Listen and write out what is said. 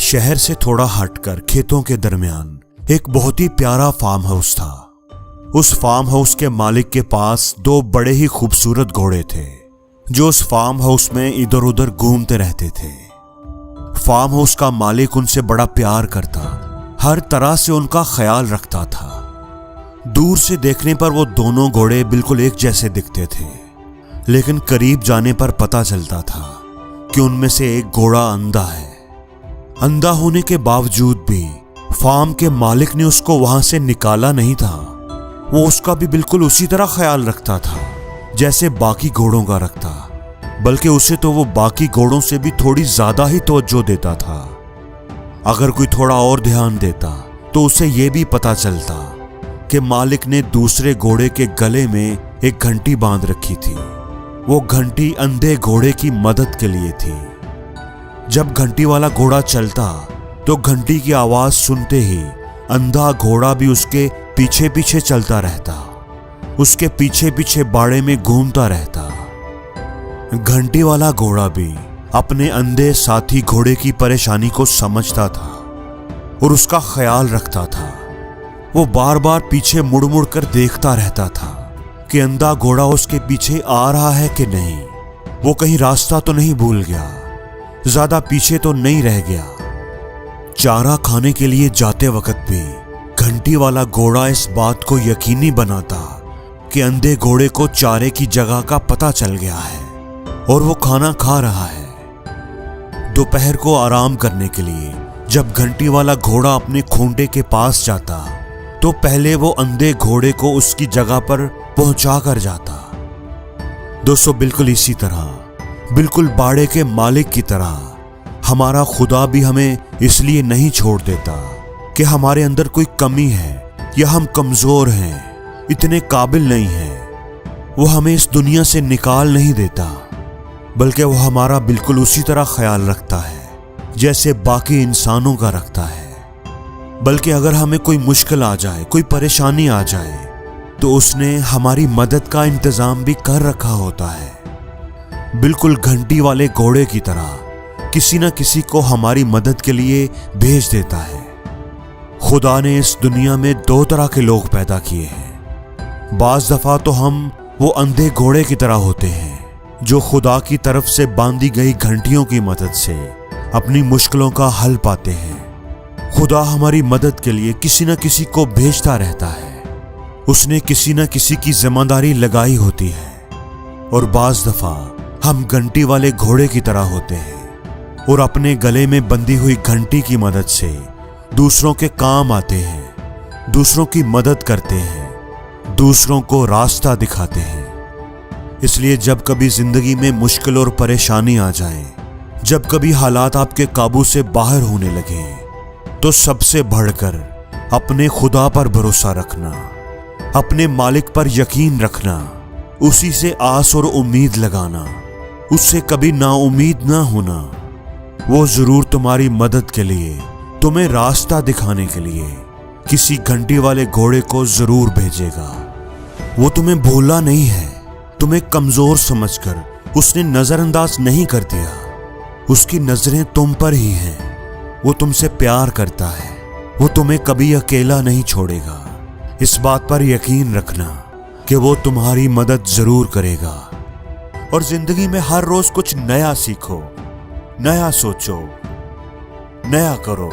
शहर से थोड़ा हटकर खेतों के दरमियान एक बहुत ही प्यारा फार्म हाउस था। उस फार्म हाउस के मालिक के पास दो बड़े ही खूबसूरत घोड़े थे जो उस फार्म हाउस में इधर उधर घूमते रहते थे। फार्म हाउस का मालिक उनसे बड़ा प्यार करता, हर तरह से उनका ख्याल रखता था। दूर से देखने पर वो दोनों घोड़े बिल्कुल एक जैसे दिखते थे, लेकिन करीब जाने पर पता चलता था कि उनमें से एक घोड़ा अंधा है। अंधा होने के बावजूद भी फार्म के मालिक ने उसको वहां से निकाला नहीं था। वो उसका भी बिल्कुल उसी तरह ख्याल रखता था जैसे बाकी घोड़ों का रखता, बल्कि उसे तो वो बाकी घोड़ों से भी थोड़ी ज्यादा ही तवज्जो देता था। अगर कोई थोड़ा और ध्यान देता तो उसे ये भी पता चलता कि मालिक ने दूसरे घोड़े के गले में एक घंटी बांध रखी थी। वो घंटी अंधे घोड़े की मदद के लिए थी। जब घंटी वाला घोड़ा चलता तो घंटी की आवाज सुनते ही अंधा घोड़ा भी उसके पीछे पीछे चलता रहता, उसके पीछे पीछे बाड़े में घूमता रहता। घंटी वाला घोड़ा भी अपने अंधे साथी घोड़े की परेशानी को समझता था और उसका ख्याल रखता था। वो बार बार पीछे मुड़ मुड़ कर देखता रहता था कि अंधा घोड़ा उसके पीछे आ रहा है कि नहीं, वो कहीं रास्ता तो नहीं भूल गया, ज्यादा पीछे तो नहीं रह गया। चारा खाने के लिए जाते वक्त भी घंटी वाला घोड़ा इस बात को यकीनी बनाता कि अंधे घोड़े को चारे की जगह का पता चल गया है और वो खाना खा रहा है। दोपहर को आराम करने के लिए जब घंटी वाला घोड़ा अपने खूंटे के पास जाता तो पहले वो अंधे घोड़े को उसकी जगह पर पहुंचा कर जाता। दोस्तों, बिल्कुल इसी तरह, बिल्कुल बाड़े के मालिक की तरह हमारा खुदा भी हमें इसलिए नहीं छोड़ देता कि हमारे अंदर कोई कमी है या हम कमजोर हैं, इतने काबिल नहीं हैं। वो हमें इस दुनिया से निकाल नहीं देता, बल्कि वो हमारा बिल्कुल उसी तरह ख्याल रखता है जैसे बाकी इंसानों का रखता है। बल्कि अगर हमें कोई मुश्किल आ जाए, कोई परेशानी आ जाए, तो उसने हमारी मदद का इंतजाम भी कर रखा होता है। बिल्कुल घंटी वाले घोड़े की तरह किसी न किसी को हमारी मदद के लिए भेज देता है। खुदा ने इस दुनिया में दो तरह के लोग पैदा किए हैं। बाज दफा तो हम वो अंधे घोड़े की तरह होते हैं जो खुदा की तरफ से बांधी गई घंटियों की मदद से अपनी मुश्किलों का हल पाते हैं। खुदा हमारी मदद के लिए किसी न किसी को भेजता रहता है। उसने किसी न किसी की जिम्मेदारी लगाई होती है और बाज दफा हम घंटी वाले घोड़े की तरह होते हैं और अपने गले में बंधी हुई घंटी की मदद से दूसरों के काम आते हैं, दूसरों की मदद करते हैं, दूसरों को रास्ता दिखाते हैं। इसलिए जब कभी जिंदगी में मुश्किल और परेशानी आ जाए, जब कभी हालात आपके काबू से बाहर होने लगे, तो सबसे बढ़कर अपने खुदा पर भरोसा रखना, अपने मालिक पर यकीन रखना, उसी से आस और उम्मीद लगाना, उससे कभी नाउम्मीद ना होना। वो जरूर तुम्हारी मदद के लिए, तुम्हें रास्ता दिखाने के लिए किसी घंटी वाले घोड़े को जरूर भेजेगा। वो तुम्हें भूला नहीं है, तुम्हें कमजोर समझकर उसने नजरअंदाज नहीं कर दिया। उसकी नजरें तुम पर ही हैं। वो तुमसे प्यार करता है, वो तुम्हें कभी अकेला नहीं छोड़ेगा। इस बात पर यकीन रखना कि वो तुम्हारी मदद जरूर करेगा। और जिंदगी में हर रोज कुछ नया सीखो, नया सोचो, नया करो।